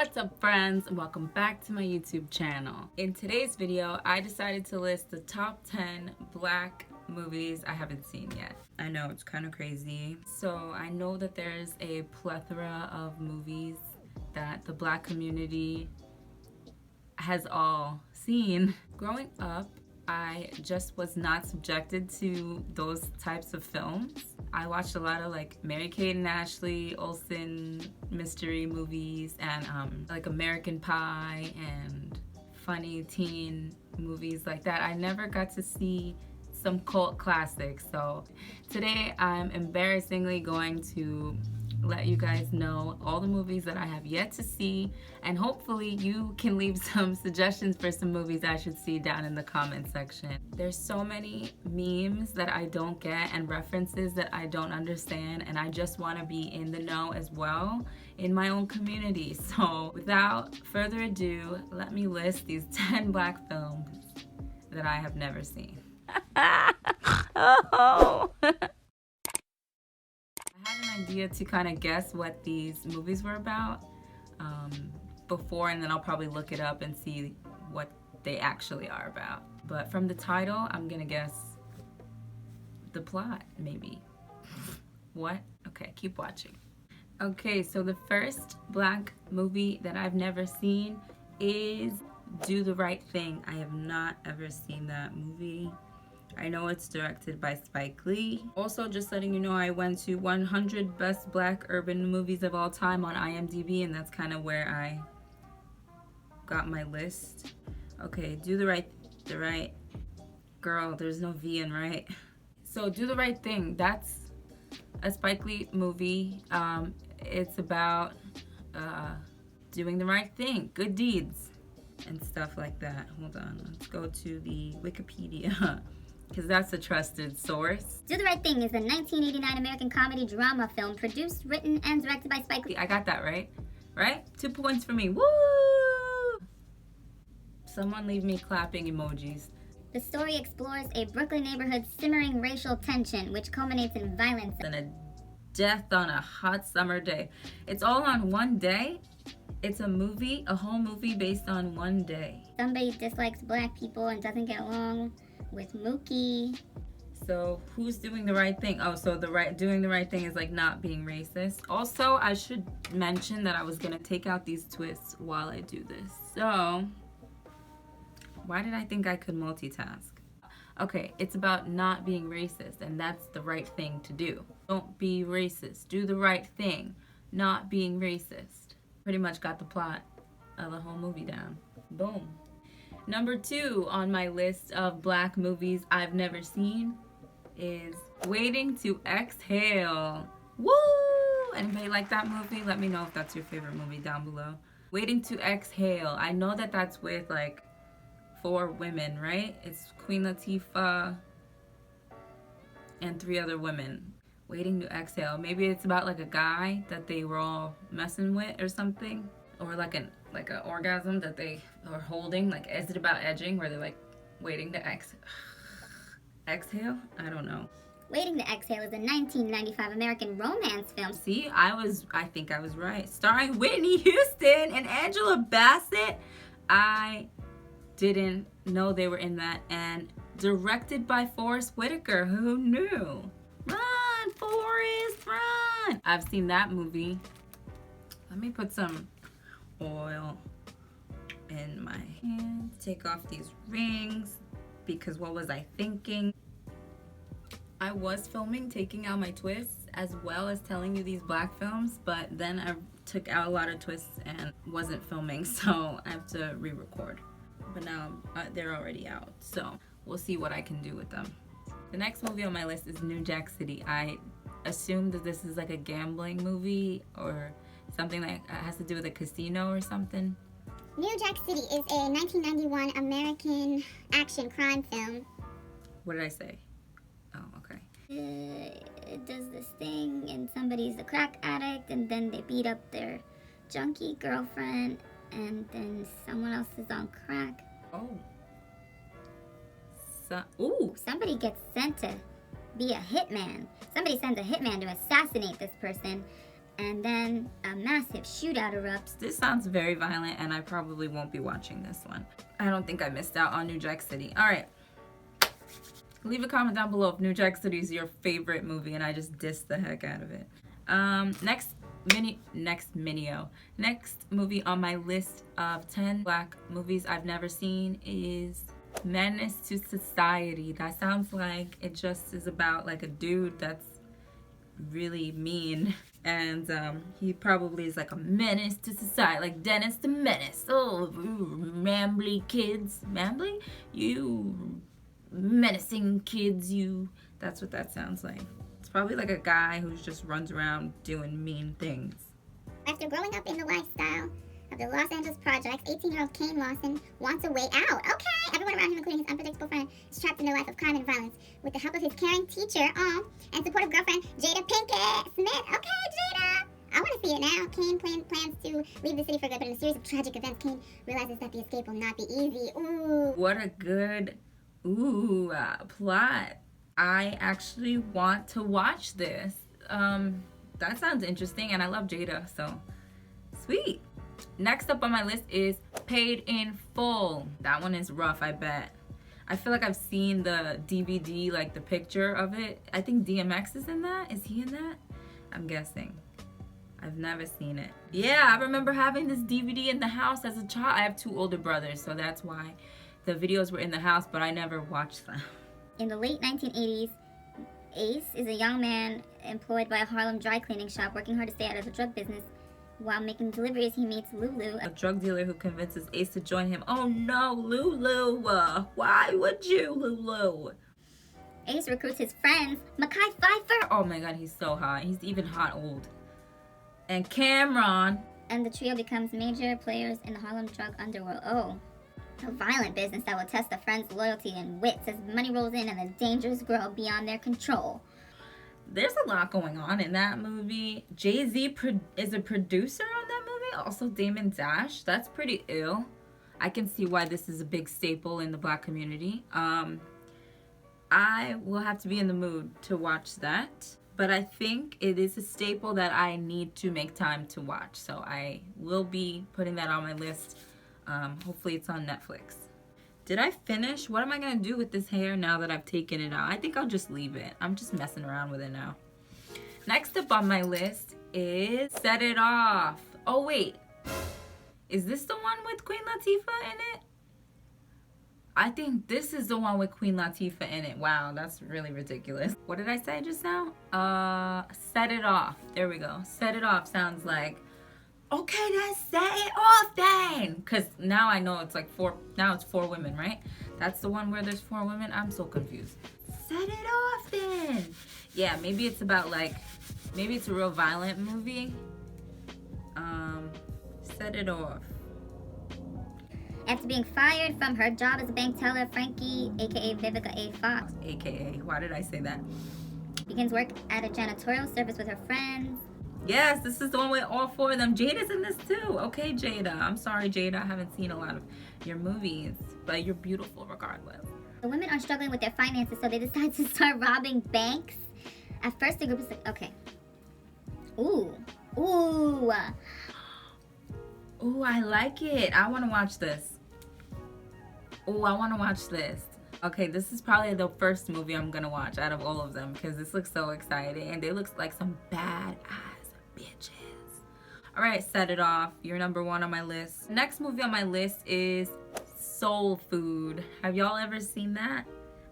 What's up, friends? Welcome back to my YouTube channel. In today's video, I decided to list the top 10 black movies I haven't seen yet. I know it's kind of crazy. So I know that there's a plethora of movies that the black community has all seen. Growing up, I just was not subjected to those types of films. I watched a lot of like Mary-Kate and Ashley Olsen mystery movies and like American Pie and funny teen movies like that. I never got to see some cult classics. So today I'm embarrassingly going to let you guys know all the movies that I have yet to see, and hopefully you can leave some suggestions for some movies I should see down in the comment section. There's so many memes that I don't get and references that I don't understand, and I just want to be in the know as well in my own community. So without further ado, let me list these 10 black films that I have never seen. Oh. I had an idea to kind of guess what these movies were about before, and then I'll probably look it up and see what they actually are about. But from the title, I'm gonna guess the plot, maybe. What? Okay, keep watching. Okay, so the first black movie that I've never seen is Do the Right Thing. I have not ever seen that movie. I know it's directed by Spike Lee. Also, just letting you know, I went to 100 best black urban movies of all time on IMDb, and that's kind of where I got my list. Okay, Do the Right Girl, there's no V in right. So Do the Right Thing, that's a Spike Lee movie. It's about doing the right thing, good deeds, and stuff like that. Hold on, let's go to the Wikipedia. Because that's a trusted source. Do the Right Thing is a 1989 American comedy drama film produced, written, and directed by Spike Lee. I got that right? Right? 2 points for me. Woo! Someone leave me clapping emojis. The story explores a Brooklyn neighborhood's simmering racial tension, which culminates in violence And a death on a hot summer day. It's all on one day? It's a movie, a whole movie based on one day. Somebody dislikes black people and doesn't get along with Mookie. So who's doing the right thing? Oh, so doing the right thing is like not being racist. Also, I should mention that I was gonna take out these twists while I do this. So why did I think I could multitask? Okay, it's about not being racist, and that's the right thing to do. Don't be racist. Do the right thing. Not being racist. Pretty much got the plot of the whole movie down. Boom. Number 2 on my list of black movies I've never seen is Waiting to Exhale. Woo! Anybody like that movie? Let me know if that's your favorite movie down below. Waiting to Exhale. I know that that's with like 4 women, right? It's Queen Latifah and 3 other women. Waiting to Exhale. Maybe it's about like a guy that they were all messing with or something. Or like an orgasm that they are holding. Like, is it about edging where they're like waiting to exhale? I don't know. Waiting to Exhale is a 1995 American romance film. See, I think I was right. Starring Whitney Houston and Angela Bassett. I didn't know they were in that. And directed by Forest Whitaker. Who knew? Run, Forrest, run! I've seen that movie. Let me put some oil in my hand. Take off these rings because what was I thinking? I was filming taking out my twists as well as telling you these black films, but then I took out a lot of twists and wasn't filming, so I have to re-record. But now they're already out, so we'll see what I can do with them. The next movie on my list is New Jack City. I assume that this is like a gambling movie or something that has to do with a casino or something. New Jack City is a 1991 American action crime film. What did I say? Oh, okay. It does this thing, and somebody's a crack addict, and then they beat up their junkie girlfriend, and then someone else is on crack. Oh. Ooh. Somebody gets sent to be a hitman. Somebody sends a hitman to assassinate this person, and then a massive shootout erupts. This sounds very violent, and I probably won't be watching this one. I don't think I missed out on New Jack City. All right. Leave a comment down below if New Jack City is your favorite movie and I just dissed the heck out of it. Next movie on my list of 10 black movies I've never seen is Menace to Society. That sounds like it just is about like a dude that's really mean, and he probably is like a menace to society, like Dennis the Menace. Oh, mambly kids, mambly, you menacing kids, you. That's what that sounds like. It's probably like a guy who just runs around doing mean things. After growing up in the lifestyle of the Los Angeles projects, 18-year-old Kane Lawson wants a way out. Okay! Everyone around him, including his unpredictable friend, is trapped in their life of crime and violence. With the help of his caring teacher, and supportive girlfriend, Jada Pinkett Smith. Okay, Jada! I want to see it now. Kane plans to leave the city for good, but in a series of tragic events, Kane realizes that the escape will not be easy. Ooh. What a good, plot. I actually want to watch this. That sounds interesting, and I love Jada, so sweet. Next up on my list is Paid in Full. That one is rough, I bet. I feel like I've seen the DVD, like the picture of it. I think DMX is in that. Is he in that? I'm guessing. I've never seen it. Yeah, I remember having this DVD in the house as a child. I have 2 older brothers, so that's why the videos were in the house, but I never watched them. In the late 1980s, Ace is a young man employed by a Harlem dry cleaning shop, working hard to stay out of the drug business. While making deliveries, he meets Lulu, a drug dealer who convinces Ace to join him. Oh no, Lulu! Why would you, Lulu? Ace recruits his friends, Mekhi Phifer. Oh my god, he's so hot. He's even hot old. And Cameron. And the trio becomes major players in the Harlem drug underworld. Oh, a violent business that will test a friend's loyalty and wits as money rolls in and the dangers grow beyond their control. There's a lot going on in that movie. Jay-Z is a producer on that movie. Also Damon Dash. That's pretty ill. I can see why this is a big staple in the black community. I will have to be in the mood to watch that. But I think it is a staple that I need to make time to watch. So I will be putting that on my list. Hopefully it's on Netflix. Did I finish? What am I going to do with this hair now that I've taken it out? I think I'll just leave it. I'm just messing around with it now. Next up on my list is Set It Off. Oh, wait. Is this the one with Queen Latifah in it? I think this is the one with Queen Latifah in it. Wow, that's really ridiculous. What did I say just now? Set It Off. There we go. Set It Off sounds like, okay, then set it off then. Because now I know it's like 4, now it's 4 women, right? That's the one where there's 4 women? I'm so confused. Set it off then. Yeah, maybe it's about like, maybe it's a real violent movie. Set It Off. After being fired from her job as a bank teller, Frankie, aka Vivica A. Fox, AKA, why did I say that? begins work at a janitorial service with her friends. Yes, this is the one with all 4 of them. Jada's in this too. Okay, Jada. I'm sorry, Jada. I haven't seen a lot of your movies, but you're beautiful regardless. The women are struggling with their finances, so they decide to start robbing banks. At first, the group is like, okay. Ooh. Ooh, I like it. I want to watch this. Ooh, I want to watch this. Okay, this is probably the first movie I'm going to watch out of all of them because this looks so exciting and they look like some badass bitches. All right, Set It Off. You're number 1 on my list. Next movie on my list is Soul Food. Have y'all ever seen that?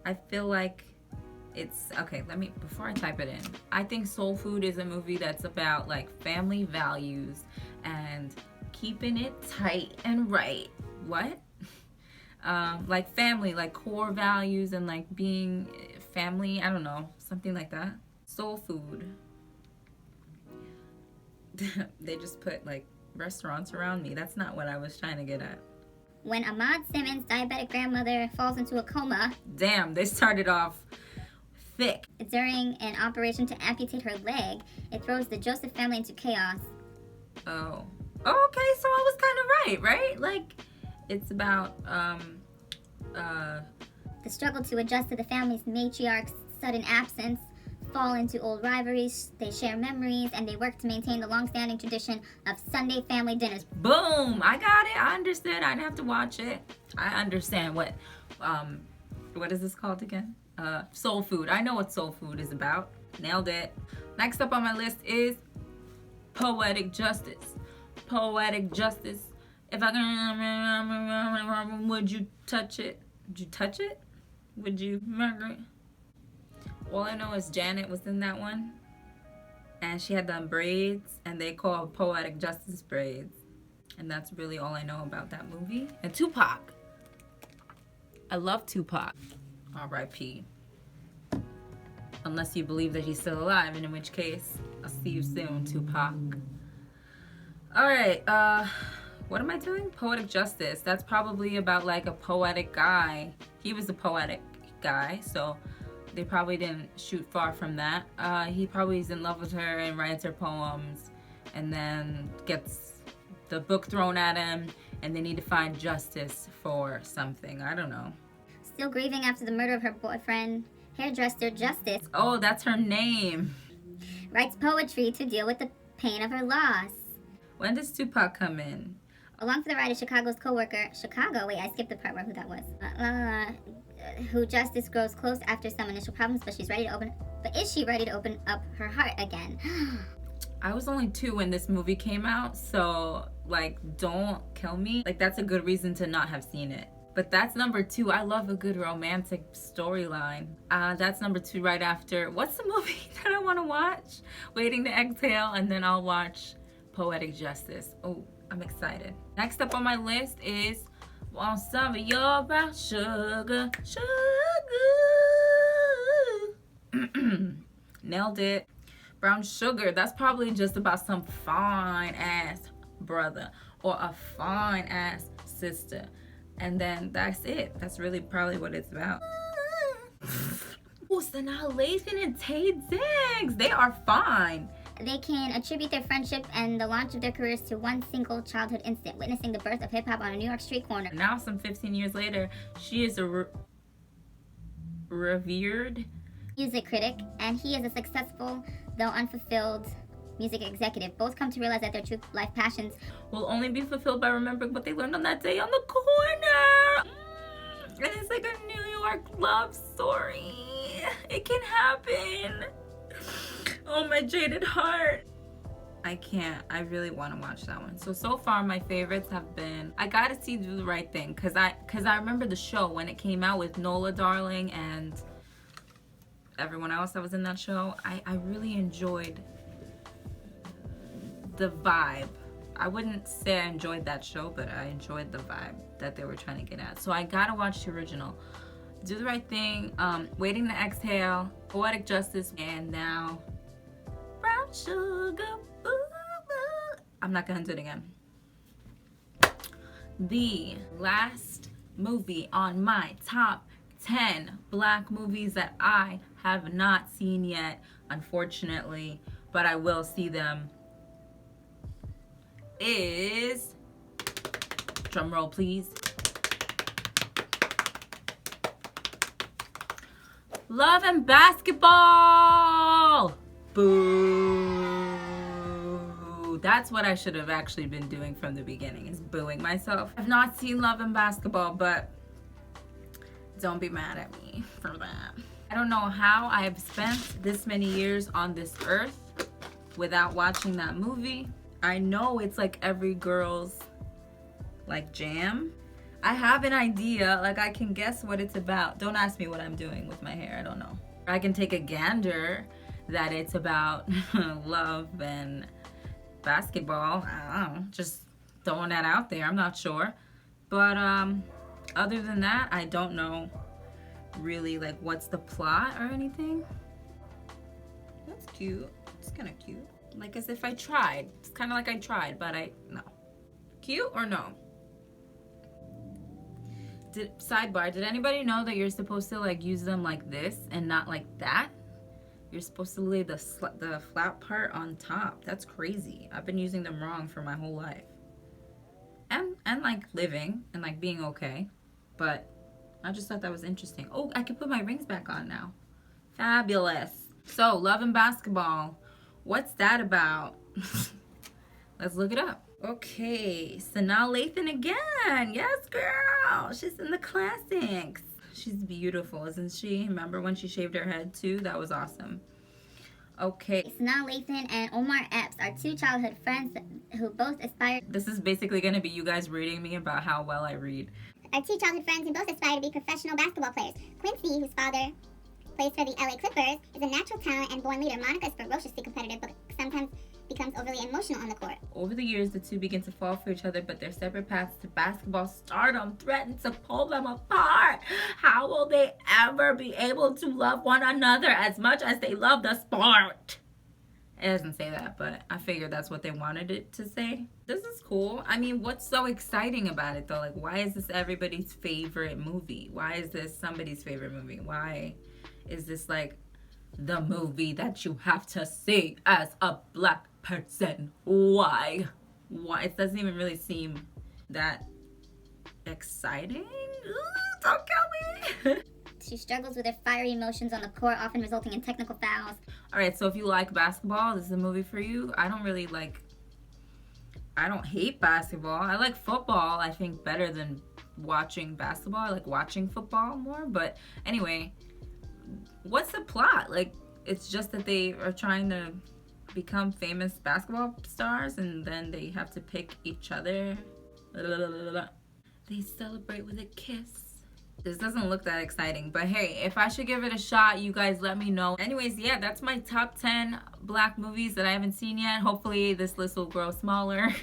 I feel like it's, okay, before I type it in, I think Soul Food is a movie that's about like family values and keeping it tight and right. What? Like family, like core values and like being family, I don't know, something like that. Soul Food. They just put like restaurants around me. That's not what I was trying to get at. When Ahmad Simmons' diabetic grandmother falls into a coma. Damn, they started off thick. During an operation to amputate her leg, it throws the Joseph family into chaos. Oh. Okay, so I was kind of right? Like, it's about, the struggle to adjust to the family's matriarch's sudden absence, fall into old rivalries, they share memories, and they work to maintain the long-standing tradition of Sunday family dinners. Boom! I got it. I understood. I didn't have to watch it. I understand what is this called again? Soul food. I know what soul food is about. Nailed it. Next up on my list is Poetic Justice. Poetic Justice. If I can, would you touch it? Would you touch it? Would you, Margaret? All I know is Janet was in that one, and she had done braids, and they call Poetic Justice braids, and that's really all I know about that movie. And Tupac. I love Tupac. R.I.P. Unless you believe that he's still alive, and in which case, I'll see you soon, Tupac. Alright, what am I doing? Poetic Justice. That's probably about like a poetic guy. He was a poetic guy, so they probably didn't shoot far from that. He probably is in love with her and writes her poems, and then gets the book thrown at him, and they need to find justice for something. I don't know. Still grieving after the murder of her boyfriend, hairdresser Justice. Oh, that's her name. Writes poetry to deal with the pain of her loss. When does Tupac come in? Along for the ride is Chicago's co-worker, wait, I skipped the part where who that was. Who Justice grows close after some initial problems, but is she ready to open up her heart again? I was only 2 when this movie came out, so like, don't kill me. Like, that's a good reason to not have seen it. But that's number 2. I love a good romantic storyline. That's number 2 right after, what's the movie that I want to watch? Waiting to Exhale, and then I'll watch Poetic Justice. Oh, I'm excited. Next up on my list is Want Some of Your Brown Sugar, Sugar. Nailed it. Brown sugar, that's probably just about some fine ass brother or a fine ass sister. And then that's it. That's really probably what it's about. Oh, Annihilation and Tay Diggs. They are fine. They can attribute their friendship and the launch of their careers to one single childhood instant, witnessing the birth of hip-hop on a New York street corner. Now, some 15 years later, she is a revered music critic, and he is a successful, though unfulfilled, music executive. Both come to realize that their true life passions will only be fulfilled by remembering what they learned on that day on the corner. And it's like a New York love story. It can happen. Oh, my jaded heart. I can't. I really want to watch that one. So far my favorites have been, I gotta see Do the Right Thing, because I remember the show when it came out with Nola Darling and everyone else that was in that show. I really enjoyed the vibe. I wouldn't say I enjoyed that show, but I enjoyed the vibe that they were trying to get at. So I gotta watch the original. Do the Right Thing, Waiting to Exhale, Poetic Justice, and now Brown Sugar. I'm not gonna do it again. The last movie on my top 10 black movies that I have not seen yet, unfortunately, but I will see them, is, drum roll please, Love and Basketball. Boo. That's what I should have actually been doing from the beginning, is booing myself. I've not seen Love and Basketball, but don't be mad at me for that. I don't know how I have spent this many years on this earth without watching that movie. I know it's like every girl's like jam. I have an idea, like I can guess what it's about. Don't ask me what I'm doing with my hair, I don't know. I can take a gander that it's about love and basketball. I don't know, just throwing that out there, I'm not sure. But other than that, I don't know really like what's the plot or anything. That's cute. It's kind of cute. Like as if I tried. It's kind of like I tried, but no. Cute or no? Sidebar, did anybody know that you're supposed to like use them like this and not like that? You're supposed to lay the flat part on top. That's crazy. I've been using them wrong for my whole life. And like living and like being okay. But I just thought that was interesting. Oh, I can put my rings back on now. Fabulous. So, Love and Basketball. What's that about? Let's look it up. Okay, Sanaa Lathan again. Yes, girl. She's in the classics. She's beautiful, isn't she? Remember when she shaved her head too? That was awesome. Okay. Sanaa Lathan and Omar Epps are two childhood friends who both aspire. This is basically going to be you guys reading me about how well I read. Our two childhood friends who both aspire to be professional basketball players. Quincy, whose father plays for the LA Clippers, is a natural talent and born leader. Monica is ferociously competitive, but sometimes becomes overly emotional on the court. Over the years, the two begin to fall for each other, but their separate paths to basketball stardom threaten to pull them apart. How will they ever be able to love one another as much as they love the sport? It doesn't say that, but I figured that's what they wanted it to say. This is cool. I mean, what's so exciting about it, though? Like, why is this everybody's favorite movie? Why is this somebody's favorite movie? Why is this, like, the movie that you have to see as a black person? Why? It doesn't even really seem that exciting. Ooh, don't kill me. She struggles with her fiery emotions on the court, often resulting in technical fouls. All right, so if you like basketball, this is a movie for you. I don't hate basketball. I like football, I think, better than watching basketball. I like watching football more. But anyway, what's the plot? Like, it's just that they are trying to become famous basketball stars and then they have to pick each other. They celebrate with a kiss. This doesn't look that exciting, but hey, if I should give it a shot, you guys let me know. Anyways, yeah, that's my top 10 black movies that I haven't seen yet. Hopefully this list will grow smaller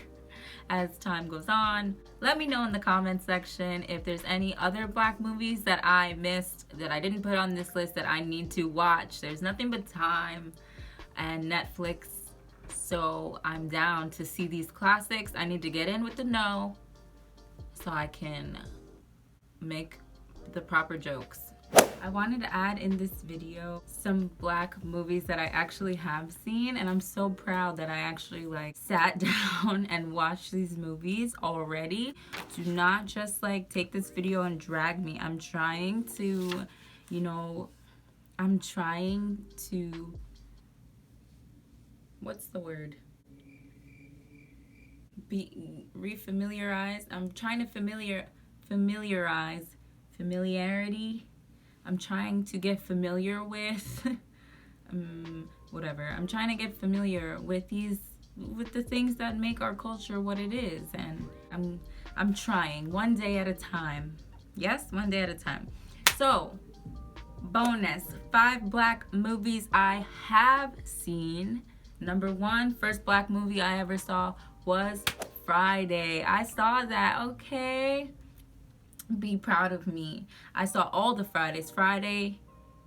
as time goes on. Let me know in the comment section if there's any other black movies that I missed, that I didn't put on this list, that I need to watch. There's nothing but time and Netflix, so I'm down to see these classics. I need to get in with the know so I can make the proper jokes. I wanted to add in this video some black movies that I actually have seen, and I'm so proud that I actually like sat down and watched these movies already. Do not just like take this video and drag me. I'm trying to, what's the word? Be refamiliarize. I'm trying to familiarity. I'm trying to get familiar with whatever. I'm trying to get familiar with the things that make our culture what it is, and I'm trying one day at a time. Yes, one day at a time. So, bonus 5 black movies I have seen. Number 1, first black movie I ever saw was Friday. I saw that. Okay, be proud of me. I saw all the Fridays. Friday,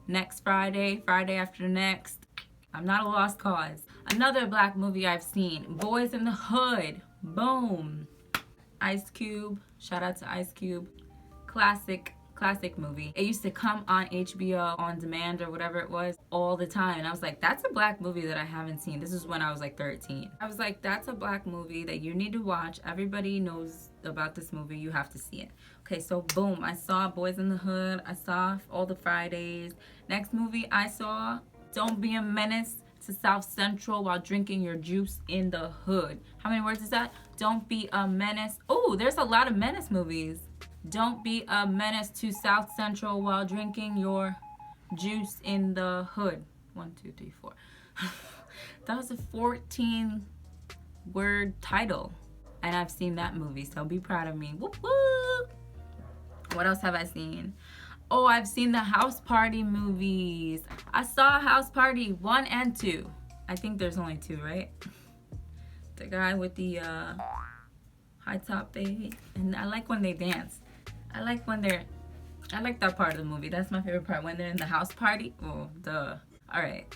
next Friday, Friday after next. I'm not a lost cause. Another black movie I've seen, Boyz In The Hood. Boom. Ice Cube. Shout out to Ice Cube. Classic movie. It used to come on HBO on demand or whatever it was all the time, and I was like, that's a black movie that I haven't seen. This is when I was like 13. I was like, that's a black movie that you need to watch. Everybody knows about this movie. You have to see it. Okay, so boom, I saw Boyz In The Hood. I saw all the Fridays. Next movie I saw, Don't Be a Menace to South Central while drinking your juice in the hood. How many words is that? Don't be a menace. Oh, there's a lot of menace movies. Don't be a menace to South Central while drinking your juice in the hood. 1, 2, 3, 4. That was a 14-word title. And I've seen that movie, so be proud of me. Whoop, whoop. What else have I seen? Oh, I've seen the House Party movies. I saw House Party 1 and 2. I think there's only 2, right? The guy with the high top baby. And I like when they dance. I like that part of the movie. That's my favorite part, when they're in the house party. Oh, duh. All right.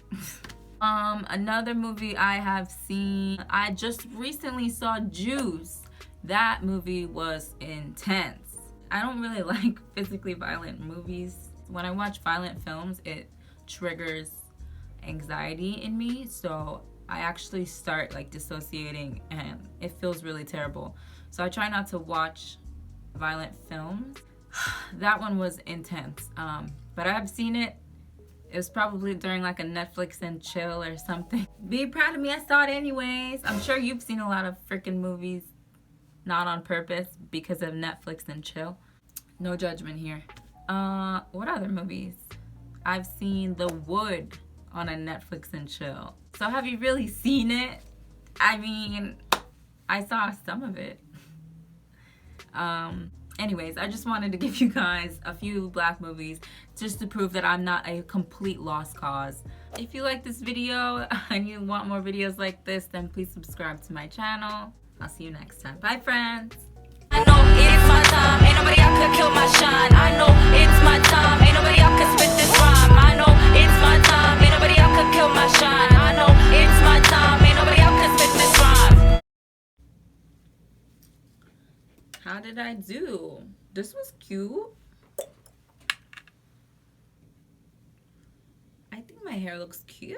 Another movie I have seen, I just recently saw Juice. That movie was intense. I don't really like physically violent movies. When I watch violent films, it triggers anxiety in me, so I actually start like dissociating and it feels really terrible. So I try not to watch violent films. That one was intense, but I've seen it. It was probably during like a Netflix and chill or something. Be proud of me, I saw it anyways. I'm sure you've seen a lot of freaking movies not on purpose because of Netflix and chill. No judgment here. What other movies? I've seen The Wood on a Netflix and chill. So have you really seen it? I mean, I saw some of it. Anyways, I just wanted to give you guys a few black movies just to prove that I'm not a complete lost cause. If you like this video and you want more videos like this, then please subscribe to my channel. I'll see you next time. Bye, friends. I know it's my time, ain't nobody out could kill my shine. I know it's my time, ain't nobody out could spit this rhyme. I know it's my time, ain't nobody out could kill my shine. I know it's my time, ain't nobody out could spit this rhyme. How did I do? This was cute. I think my hair looks cute.